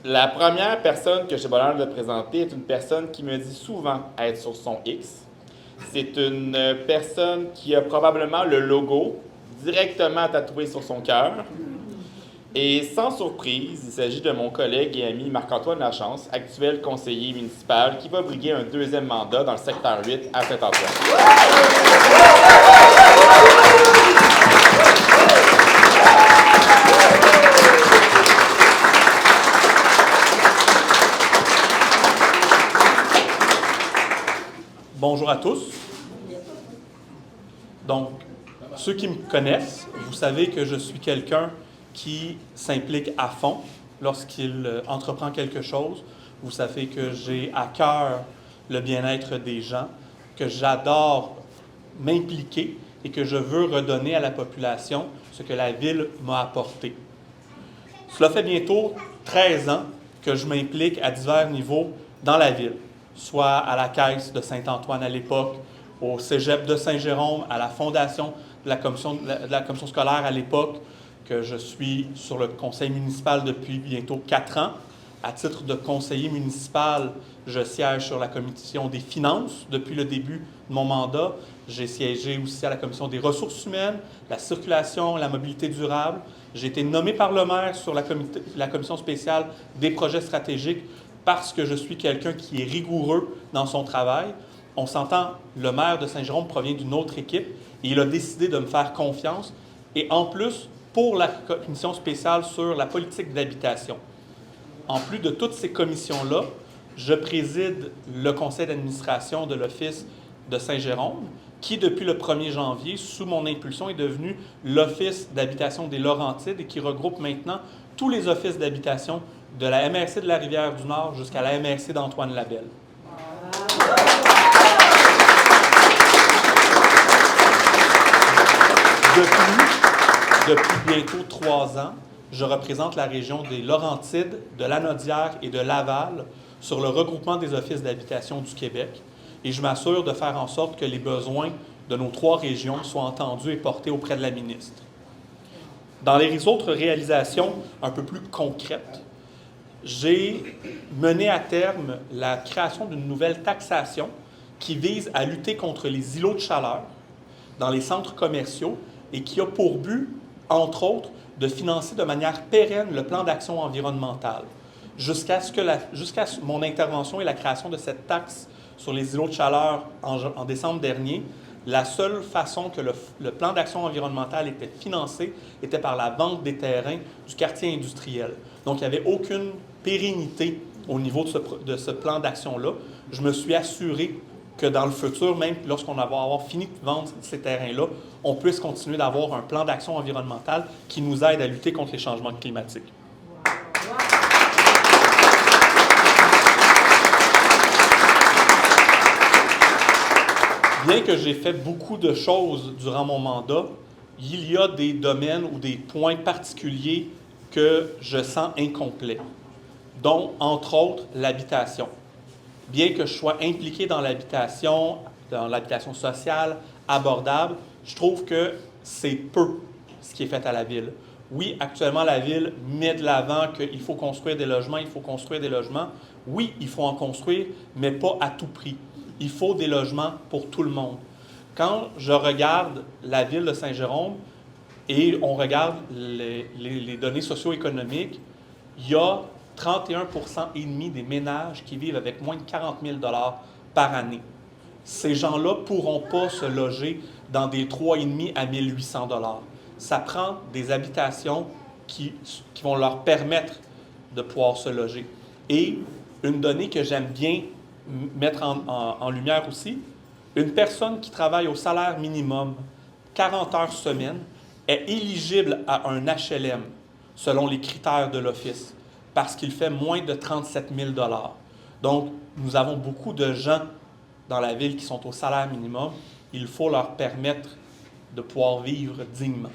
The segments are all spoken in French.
La première personne que j'ai le bonheur de présenter est une personne qui me dit souvent être sur son X. C'est une personne qui a probablement le logo directement tatoué sur son cœur. Et sans surprise, il s'agit de mon collègue et ami Marc-Antoine Lachance, actuel conseiller municipal, qui va briguer un deuxième mandat dans le secteur 8 à Saint-Antoine. Bonjour à tous. Donc, ceux qui me connaissent, vous savez que je suis quelqu'un qui s'implique à fond lorsqu'il entreprend quelque chose. Vous savez que j'ai à cœur le bien-être des gens, que j'adore m'impliquer et que je veux redonner à la population ce que la ville m'a apporté. Cela fait bientôt 13 ans que je m'implique à divers niveaux dans la ville, soit à la Caisse de Saint-Antoine à l'époque, au Cégep de Saint-Jérôme, à la fondation de la commission scolaire à l'époque, que je suis sur le conseil municipal depuis bientôt 4 ans. À titre de conseiller municipal, je siège sur la commission des finances depuis le début de mon mandat. J'ai siégé aussi à la commission des ressources humaines, la circulation, la mobilité durable. J'ai été nommé par le maire sur la commission spéciale des projets stratégiques parce que je suis quelqu'un qui est rigoureux dans son travail. On s'entend, le maire de Saint-Jérôme provient d'une autre équipe et il a décidé de me faire confiance. Et en plus, pour la commission spéciale sur la politique d'habitation. En plus de toutes ces commissions-là, je préside le conseil d'administration de l'Office de Saint-Jérôme, qui, depuis le 1er janvier, sous mon impulsion, est devenu l'Office d'habitation des Laurentides et qui regroupe maintenant tous les offices d'habitation de la MRC de la Rivière-du-Nord jusqu'à la MRC d'Antoine-Labelle. Depuis bientôt 3 ans, je représente la région des Laurentides, de Lanaudière et de Laval sur le regroupement des offices d'habitation du Québec et je m'assure de faire en sorte que les besoins de nos 3 régions soient entendus et portés auprès de la ministre. Dans les autres réalisations un peu plus concrètes, j'ai mené à terme la création d'une nouvelle taxation qui vise à lutter contre les îlots de chaleur dans les centres commerciaux et qui a pour but, entre autres, de financer de manière pérenne le plan d'action environnementale. Jusqu'à mon intervention et la création de cette taxe sur les îlots de chaleur en décembre dernier, la seule façon que le plan d'action environnementale était financé était par la vente des terrains du quartier industriel. Donc, il n'y avait aucune pérennité au niveau de ce plan d'action-là. Je me suis assuré que dans le futur, même lorsqu'on va avoir fini de vendre ces terrains-là, on puisse continuer d'avoir un plan d'action environnementale qui nous aide à lutter contre les changements climatiques. Bien que j'ai fait beaucoup de choses durant mon mandat, il y a des domaines ou des points particuliers que je sens incomplets, dont, entre autres, l'habitation. Bien que je sois impliqué dans l'habitation sociale, abordable, je trouve que c'est peu ce qui est fait à la ville. Oui, actuellement, la ville met de l'avant qu'il faut construire des logements, il faut construire des logements. Oui, il faut en construire, mais pas à tout prix. Il faut des logements pour tout le monde. Quand je regarde la ville de Saint-Jérôme et on regarde les données socio-économiques, il y a 31,5% des ménages qui vivent avec moins de 40 000 $ par année. Ces gens-là ne pourront pas se loger dans des 3,5 à 1 800 $. Ça prend des habitations qui vont leur permettre de pouvoir se loger. Et une donnée que j'aime bien mettre en lumière aussi, une personne qui travaille au salaire minimum, 40 heures semaine, est éligible à un HLM selon les critères de l'Office parce qu'il fait moins de 37 000 $. Donc, nous avons beaucoup de gens dans la ville qui sont au salaire minimum. Il faut leur permettre de pouvoir vivre dignement.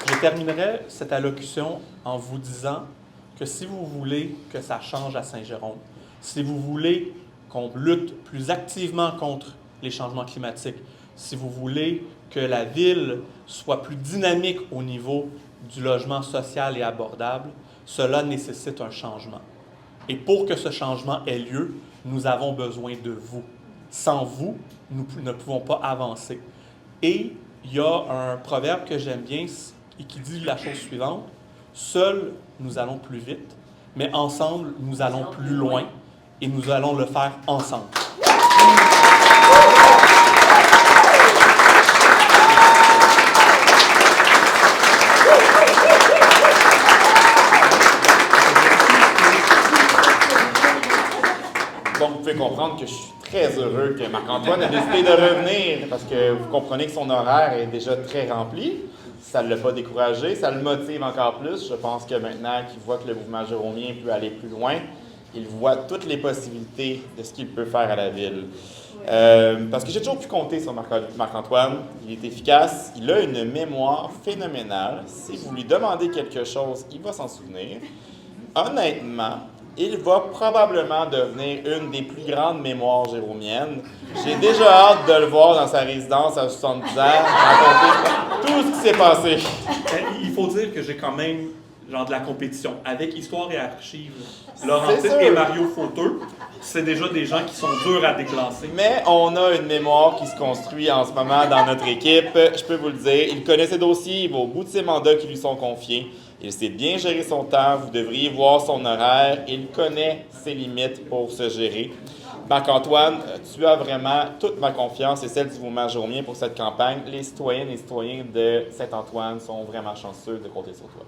Je terminerai cette allocution en vous disant que si vous voulez que ça change à Saint-Jérôme, si vous voulez qu'on lutte plus activement contre les changements climatiques, si vous voulez que la ville soit plus dynamique au niveau du logement social et abordable, cela nécessite un changement. Et pour que ce changement ait lieu, nous avons besoin de vous. Sans vous, nous ne pouvons pas avancer. Et il y a un proverbe que j'aime bien et qui dit la chose suivante: seuls, nous allons plus vite, mais ensemble, nous allons plus loin, et nous allons le faire ensemble. Donc, vous pouvez comprendre que je suis très heureux que Marc-Antoine ait décidé de revenir parce que vous comprenez que son horaire est déjà très rempli. Ça ne l'a pas découragé, ça le motive encore plus. Je pense que maintenant qu'il voit que le mouvement jérômien peut aller plus loin, il voit toutes les possibilités de ce qu'il peut faire à la ville. Parce que j'ai toujours pu compter sur Marc-Antoine. Il est efficace, il a une mémoire phénoménale. Si vous lui demandez quelque chose, il va s'en souvenir. Honnêtement, il va probablement devenir une des plus grandes mémoires jéromiennes. J'ai déjà hâte de le voir dans sa résidence à 70 ans, raconter tout ce qui s'est passé. Il faut dire que j'ai quand même de la compétition. Avec Histoire et Archives, Laurentine et Mario Fauteux, c'est déjà des gens qui sont durs à déclasser. Mais on a une mémoire qui se construit en ce moment dans notre équipe. Je peux vous le dire, il connaît ses dossiers, il va au bout de ses mandats qui lui sont confiés. Il sait bien gérer son temps, vous devriez voir son horaire. Il connaît ses limites pour se gérer. Marc-Antoine, tu as vraiment toute ma confiance et celle du mouvement jérômien pour cette campagne. Les citoyennes et citoyens de Saint-Antoine sont vraiment chanceux de compter sur toi.